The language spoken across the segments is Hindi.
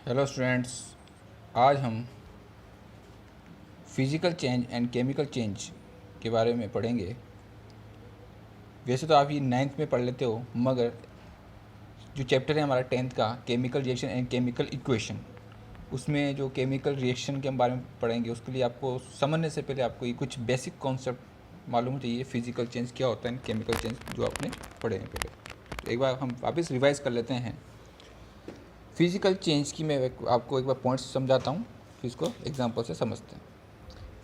हेलो स्टूडेंट्स, आज हम physical change and chemical change के बारे में पढ़ेंगे। वैसे तो आप ये 9th में पढ़ लेते हो, मगर जो चैप्टर है हमारा 10th का chemical reaction and chemical equation, उसमें जो केमिकल रिएक्शन के बारे में पढ़ेंगे उसके लिए आपको समझने से पहले आपको ये कुछ बेसिक कॉन्सेप्ट मालूम चाहिए। फिज़िकल चेंज क्या होता है, केमिकल चेंज जो आपने पढ़े हैं पहले। तो एक बार हम वापस रिवाइज़ कर लेते हैं। फिज़िकल चेंज की मैं आपको एक बार पॉइंट्स समझाता हूँ, फिर इसको एग्जांपल से समझते हैं।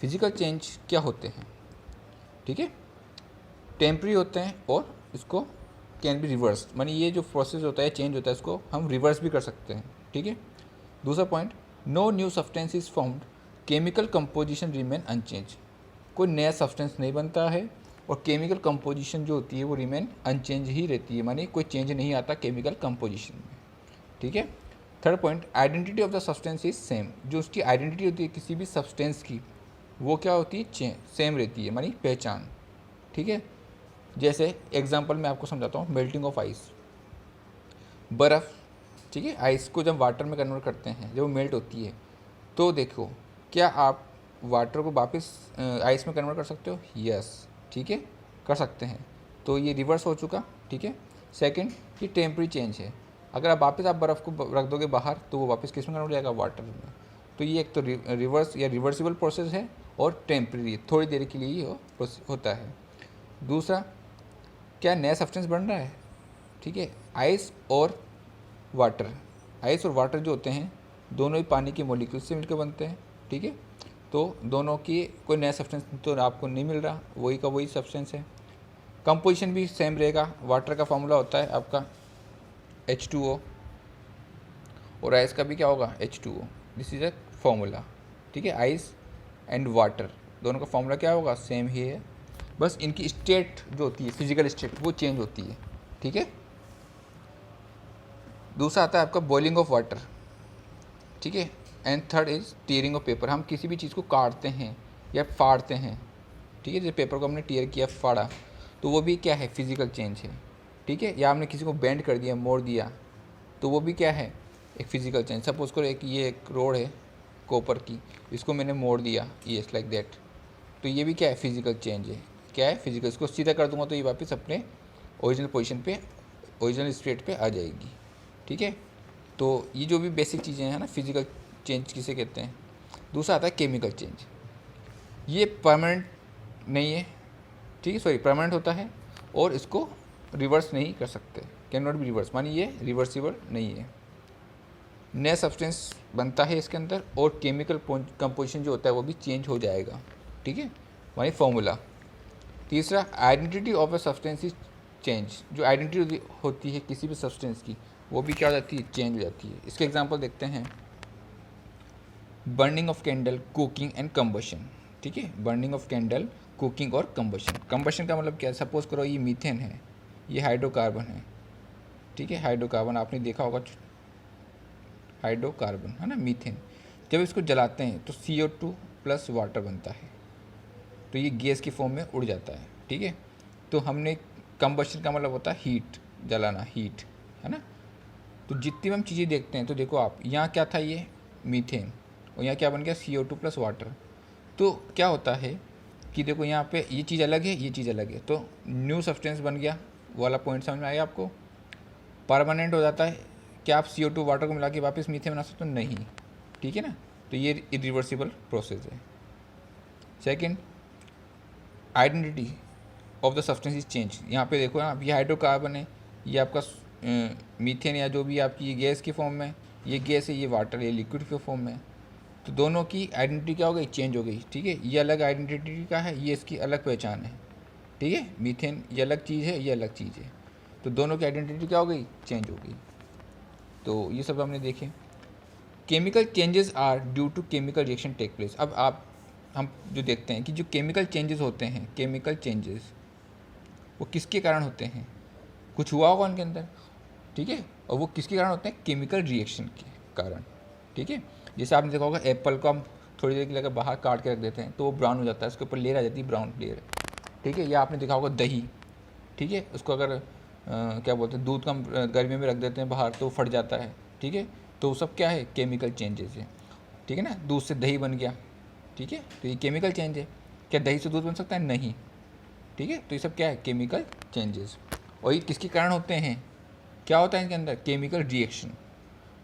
फिज़िकल चेंज क्या होते हैं, ठीक है। टेम्परी होते हैं और इसको कैन बी रिवर्स, मानी ये जो प्रोसेस होता है चेंज होता है इसको हम रिवर्स भी कर सकते हैं, ठीक है। दूसरा point, no new substance is found, chemical composition remain unchange. कोई नया सब्सटेंस नहीं बनता है और केमिकल कंपोजिशन जो होती है वो रिमेन अनचेंज ही रहती है, मानी कोई चेंज नहीं आता केमिकल कंपोजिशन में, ठीक है। Third point, identity of the substance is same. जो उसकी आइडेंटिटी होती है किसी भी सब्सटेंस की, वो क्या होती है, सेम रहती है, मानी पहचान, ठीक है। जैसे एग्जांपल मैं आपको समझाता हूँ, मेल्टिंग ऑफ आइस, बर्फ़, ठीक है। आइस को जब वाटर में कन्वर्ट करते हैं, जब वो मेल्ट होती है, तो देखो क्या आप वाटर को वापस आइस में कन्वर्ट कर सकते हो? यस, ठीक है, कर सकते हैं। तो ये रिवर्स हो चुका, ठीक है। सेकंड, ये टेम्परेरी चेंज है। अगर आप वापस बर्फ़ को रख दोगे बाहर तो वो वापस किस में कन्वर्ट हो जाएगा? वाटर में। तो ये एक तो रिवर्स या रिवर्सिबल प्रोसेस है और टेम्परेरी, थोड़ी देर के लिए ये होता है। दूसरा, क्या नया सब्सटेंस बन रहा है, ठीक है। आइस और वाटर, आइस और वाटर जो होते हैं दोनों ही पानी के मॉलिक्यूल से मिलकर बनते हैं, ठीक है। तो दोनों की कोई नया सब्सटेंस तो आपको नहीं मिल रहा, वही का वही सब्सटेंस है। कंपोजिशन भी सेम रहेगा। वाटर का फॉर्मूला होता है आपका H2O और आइस का भी क्या होगा? H2O। This is a formula, ठीक है। आइस एंड वाटर दोनों का फॉर्मूला क्या होगा? सेम ही है, बस इनकी स्टेट जो होती है, फिजिकल स्टेट, वो चेंज होती है, ठीक है। दूसरा आता है आपका बॉइलिंग ऑफ वाटर, ठीक है। And third is tearing of paper. हम किसी भी चीज़ को काटते हैं या फाड़ते हैं, ठीक है। जैसे पेपर को हमने टीयर किया, फाड़ा, तो वो भी क्या है? फिजिकल चेंज है, ठीक है। या हमने किसी को बेंड कर दिया, मोड़ दिया, तो वो भी क्या है? एक फिजिकल चेंज। सपोज करो ये एक रोड है कॉपर की, इसको मैंने मोड़ दिया, यस लाइक दैट, तो ये भी क्या है? फिजिकल चेंज है। क्या है? फिजिकल। इसको सीधा कर दूंगा तो ये वापस अपने ओरिजिनल पोजीशन पे, ओरिजिनल स्टेट पे आ जाएगी, ठीक है। तो ये जो भी बेसिक चीज़ें हैं ना, फिजिकल चेंज किसे कहते हैं। दूसरा आता है केमिकल चेंज। ये परमानेंट नहीं है, ठीक है, सॉरी, परमानेंट होता है और इसको रिवर्स नहीं कर सकते, कैन नॉट बी रिवर्स, मानी ये रिवर्सिबल नहीं है। नया सब्सटेंस बनता है इसके अंदर और केमिकल कंपोजिशन जो होता है वो भी चेंज हो जाएगा, ठीक है, मानी फॉर्मूला। तीसरा, identity of a substance is change. जो आइडेंटिटी होती है किसी भी सब्सटेंस की, वो भी क्या हो जाती है? चेंज हो जाती है। इसके एग्जांपल देखते हैं, burning of candle, cooking and combustion, ठीक है। बर्निंग ऑफ कैंडल, कुकिंग और कंबशन। कंबशन का मतलब क्या है? सपोज करो ये मीथेन है, ये हाइड्रोकार्बन है, ठीक है। हाइड्रोकार्बन आपने देखा होगा, हाइड्रोकार्बन है ना, मीथेन। जब इसको जलाते हैं तो CO2 प्लस वाटर बनता है, तो ये गैस की फॉर्म में उड़ जाता है, ठीक है। तो हमने कंबशन का मतलब होता है हीट, जलाना, हीट, है ना। तो जितनी हम चीज़ें देखते हैं, तो देखो आप, यहाँ क्या था? ये मीथेन, और यहाँ क्या बन गया? CO2 plus water. तो क्या होता है कि देखो यहाँ पे ये चीज़ अलग है, ये चीज़ अलग है, तो न्यू सब्सटेंस बन गया, वो वाला पॉइंट समझ में आया आपको। परमानेंट हो जाता है। क्या आप CO2 वाटर को मिला के वापस मीथेन बना सकते हो? नहीं, ठीक है ना। तो ये इरिवर्सिबल प्रोसेस है। Second, identity of the substance is change. यहाँ पे देखो ना, ये हाइड्रोकार्बन है, ये आपका मीथेन या जो भी आपकी ये गैस की फॉर्म में, ये गैस है, ये वाटर, ये लिक्विड के फॉर्म में। तो दोनों की आइडेंटिटी क्या हो गई? चेंज हो गई, ठीक है। ये अलग आइडेंटिटी का है, ये इसकी अलग पहचान है, ठीक है। मीथेन ये अलग चीज़ है, ये अलग चीज़ है, तो दोनों की आइडेंटिटी क्या हो गई? चेंज हो गई। तो ये सब हमने देखे। Chemical changes are due to chemical reaction take place. अब हम जो देखते हैं कि जो केमिकल चेंजेस होते हैं, केमिकल चेंजेस वो किसके कारण होते हैं? कुछ हुआ होगा उनके अंदर, ठीक है, और वो किसके कारण होते हैं? केमिकल रिएक्शन के कारण, ठीक है। जैसे आपने देखा होगा, एप्पल को हम थोड़ी देर के लिए अगर बाहर काट के रख देते हैं तो वो ब्राउन हो जाता है, उसके ऊपर लेयर आ जाती है, ब्राउन लेयर, ठीक है। या आपने देखा होगा दही, ठीक है, उसको अगर क्या बोलते हैं, दूध को हम गर्मी में रख देते हैं बाहर तो फट जाता है, ठीक है। तो वो सब क्या है, केमिकल चेंजेस है, ठीक है ना। दूध से दही बन गया, ठीक है, तो ये केमिकल चेंज है। क्या दही से दूध बन सकता है? नहीं, ठीक है। तो ये सब क्या है, केमिकल चेंजेस। और ये किसके कारण होते हैं, क्या होता है इनके अंदर, केमिकल रिएक्शन,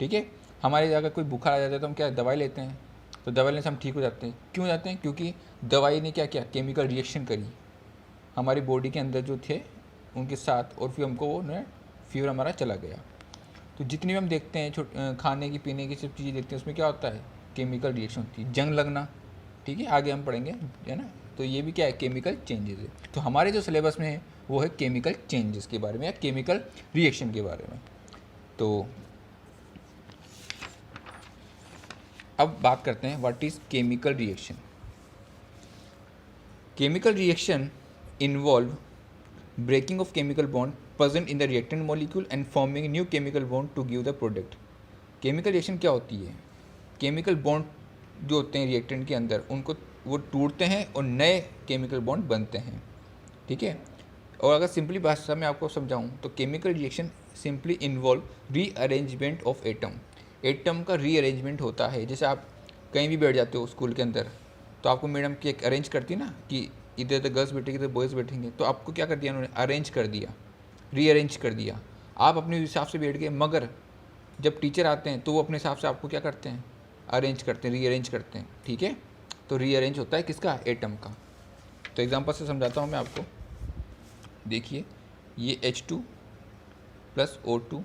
ठीक है। हमारे अगर कोई बुखार आ जाता है तो हम क्या दवाई लेते हैं, तो दवाई लेने से हम ठीक हो जाते हैं। क्यों जाते हैं? क्योंकि दवाई ने क्या किया, केमिकल रिएक्शन करी हमारी बॉडी के अंदर जो थे उनके साथ, और फिर हमको वो फीवर हमारा चला गया। तो जितनी भी हम देखते हैं खाने की पीने की सब चीज़ें देखते हैं, उसमें क्या होता है, केमिकल रिएक्शन होती है। जंग लगना, ठीक है, आगे हम पढ़ेंगे, है ना। तो ये भी क्या है, केमिकल चेंजेस है। तो हमारे जो सिलेबस में है वो है केमिकल चेंजेस के बारे में या केमिकल रिएक्शन के बारे में। तो अब बात करते हैं what is chemical reaction. Chemical reaction involve breaking of chemical bond present in the reactant molecule and forming new chemical bond to give the product। Chemical reaction क्या होती है, केमिकल बॉन्ड जो होते हैं रिएक्टेंट के अंदर उनको वो टूटते हैं और नए केमिकल बॉन्ड बनते हैं, ठीक है। और अगर सिंपली भाषा में आपको समझाऊं तो chemical reaction simply involve rearrangement of atom का रीअरेंजमेंट होता है। जैसे आप कहीं भी बैठ जाते हो स्कूल के अंदर, तो आपको मैडम की एक अरेंज करती है ना कि इधर तो गर्ल्स बैठेंगे इधर बॉयज़ बैठेंगे, तो आपको क्या कर दिया उन्होंने, अरेंज कर दिया, रीअरेंज कर दिया। आप अपने हिसाब से बैठ गए, मगर जब टीचर आते हैं तो वो अपने हिसाब से आपको क्या करते हैं, अरेंज करते हैं, रीअरेंज करते हैं, ठीक है। तो रीअरेंज होता है किसका, एटम का। तो एग्जांपल से समझाता हूँ मैं आपको। देखिए ये H2 + O2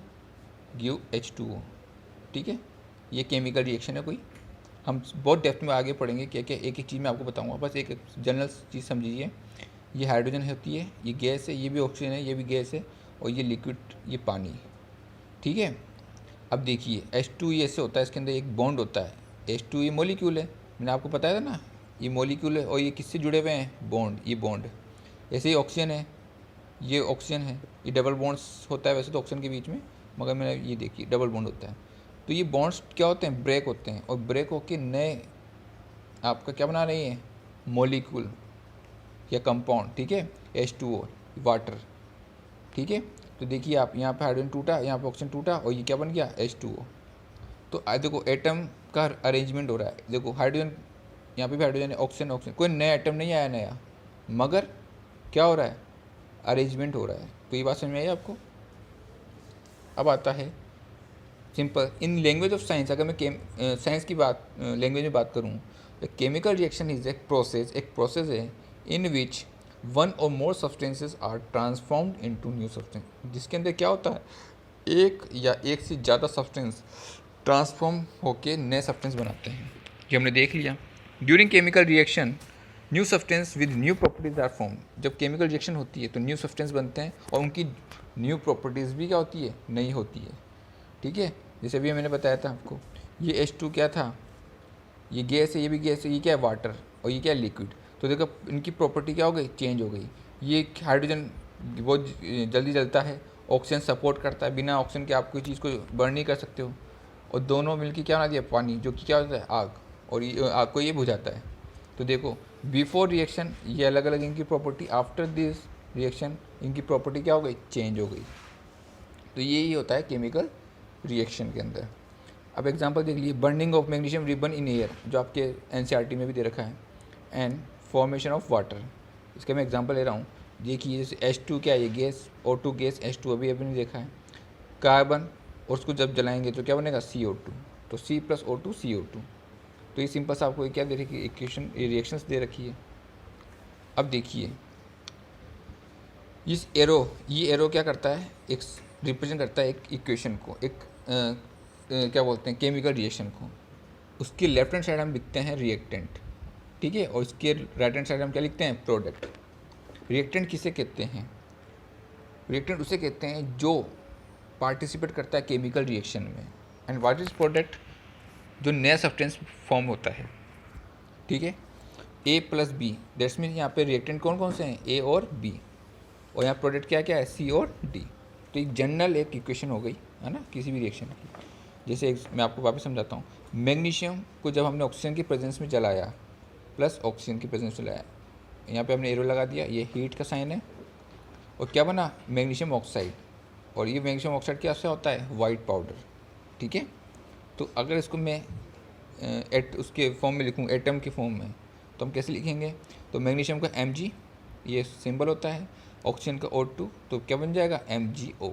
गिव H2O, ठीक है। ये केमिकल रिएक्शन है कोई, हम बहुत डेप्थ में आगे पढ़ेंगे क्या क्या, एक एक चीज़ मैं आपको बताऊंगा, बस एक जनरल चीज़ समझिए। ये हाइड्रोजन होती है, ये गैस है, ये भी ऑक्सीजन है, ये भी गैस है, और ये लिक्विड, ये पानी, ठीक है। अब देखिए H2 ये ऐसे होता है, इसके अंदर एक बॉन्ड होता है, H2 ये मॉलिक्यूल है, मैंने आपको बताया था ना, ये मॉलिक्यूल है, और ये किससे जुड़े हुए हैं, बॉन्ड, ये बॉन्ड। ऐसे ही ऑक्सीजन है, ये ऑक्सीजन है, ये डबल बॉन्ड्स होता है वैसे तो ऑक्सीजन के बीच में, मगर मैंने ये देखिए डबल बॉन्ड होता है। तो ये बॉन्ड्स क्या होते हैं, ब्रेक होते हैं, और ब्रेक होके नए आपका क्या बना रही है, मॉलिक्यूल या कंपाउंड, ठीक है, H2O वाटर, ठीक है। तो देखिए आप यहाँ पे हाइड्रोजन टूटा, यहाँ पे ऑक्सीजन टूटा, और ये क्या बन गया, H2O। तो देखो एटम का अरेंजमेंट हो रहा है, देखो हाइड्रोजन, यहाँ पे भी हाइड्रोजन है, ऑक्सीजन ऑक्सीजन, कोई नया एटम नहीं आया नया, मगर क्या हो रहा है, अरेंजमेंट हो रहा है। तो ये बात समझ में आई आपको। अब आता है simple in language of science, अगर मैं साइंस की बात लैंग्वेज में बात करूँ, केमिकल रिएक्शन इज एक प्रोसेस है in which one or more substances are transformed into new substance, जिसके अंदर क्या होता है, एक या एक से ज़्यादा सब्सटेंस ट्रांसफॉर्म होके नए सब्सटेंस बनाते हैं, ये हमने देख लिया। During chemical reaction new substance with new properties are form, जब केमिकल रिएक्शन होती है तो न्यू सब्सटेंस बनते हैं, और उनकी न्यू प्रॉपर्टीज़ भी क्या होती है, नई होती है, ठीक है। जैसे अभी मैंने बताया था आपको, ये H2 क्या था, ये गैस है, ये भी गैस है, ये क्या है, वाटर, और ये क्या है, लिक्विड। तो देखो इनकी प्रॉपर्टी क्या हो गई, चेंज हो गई। ये हाइड्रोजन बहुत जल्दी जलता है, ऑक्सीजन सपोर्ट करता है, बिना ऑक्सीजन के आप कोई चीज़ को बर्न नहीं कर सकते हो, और दोनों मिलकर क्या बना दिया, पानी, जो कि क्या होता है, आग, और ये आग को ये बुझाता है। तो देखो बिफोर रिएक्शन ये अलग अलग इनकी प्रॉपर्टी, आफ्टर दिस रिएक्शन इनकी प्रॉपर्टी क्या हो गई, चेंज हो गई। तो यही होता है केमिकल रिएक्शन के अंदर। अब एग्जांपल देख लीजिए, burning of magnesium ribbon in air, जो आपके NCERT में भी दे रखा है, एंड फॉर्मेशन ऑफ वाटर, इसका मैं एग्जांपल ले रहा हूँ। देखिए जैसे H2 क्या है, ये गैस, O2 गैस, H2 अभी नहीं देखा है, कार्बन, और उसको जब जलाएंगे तो क्या बनेगा, CO2, तो C + O2 CO2। तो ये सिंपल सा आपको क्या दे रखी है, इक्वेशन, रिएक्शंस दे रखी है। अब देखिए इस ये एरो क्या करता है, एक रिप्रेजेंट करता है एक इक्वेशन को, एक क्या बोलते हैं, केमिकल रिएक्शन को। उसकी लेफ्ट हैंड साइड हम लिखते हैं रिएक्टेंट, ठीक है, और उसके राइट हैंड साइड हम क्या लिखते हैं, प्रोडक्ट। रिएक्टेंट किसे कहते हैं, रिएक्टेंट उसे कहते हैं जो पार्टिसिपेट करता है केमिकल रिएक्शन में। एंड व्हाट इज प्रोडक्ट, जो नया सब्सटेंस फॉर्म होता है, ठीक है। A + B, दैट्स मीन यहाँ पे रिएक्टेंट कौन कौन से हैं, A और B, और यहाँ प्रोडक्ट क्या क्या है, C और D। तो एक जनरल एक इक्वेशन हो गई, है ना, किसी भी रिएक्शन की। जैसे मैं आपको वापस समझाता हूँ, मैग्नीशियम को जब हमने ऑक्सीजन की प्रेजेंस में जलाया, प्लस ऑक्सीजन की प्रेजेंस में जलाया, यहाँ पे हमने एरो लगा दिया, ये हीट का साइन है, और क्या बना, मैग्नीशियम ऑक्साइड, और ये मैग्नीशियम ऑक्साइड क्या से होता है, वाइट पाउडर, ठीक है। तो अगर इसको मैं उसके फॉर्म में लिखूँ, एटम के फॉर्म में, तो हम कैसे लिखेंगे? तो मैग्नीशियम का Mg ये सिंबल होता है, ऑक्सीजन का O2, तो क्या बन जाएगा? MgO,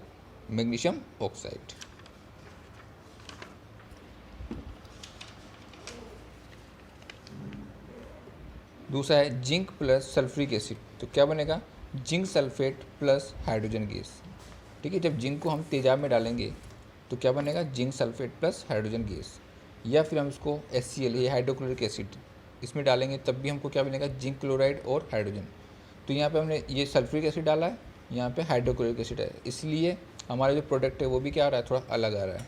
magnesium oxide. दूसरा है जिंक प्लस सल्फ्यूरिक एसिड, तो क्या बनेगा? Zinc sulphate plus hydrogen gas. ठीक है, जब जिंक को हम तेजाब में डालेंगे तो क्या बनेगा? Zinc sulphate plus hydrogen gas. या फिर हम इसको HCl, ये हाइड्रोक्लोरिक एसिड, इसमें डालेंगे तब भी हमको क्या बनेगा? जिंक क्लोराइड और हाइड्रोजन। तो यहाँ पे हमने ये सल्फ्यूरिक एसिड डाला है, यहाँ पे हाइड्रोक्लोरिक एसिड है, इसलिए हमारा जो प्रोडक्ट है वो भी क्या आ रहा है? थोड़ा अलग आ रहा है।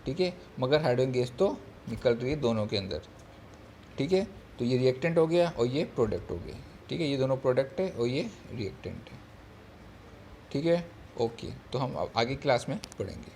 ठीक है, मगर हाइड्रोजन गैस तो निकल रही है दोनों के अंदर। ठीक है, तो ये रिएक्टेंट हो गया और ये प्रोडक्ट हो गया। ठीक है, ये दोनों प्रोडक्ट है और ये रिएक्टेंट है। ठीक है, ओके, तो हम आगे क्लास में पढ़ेंगे।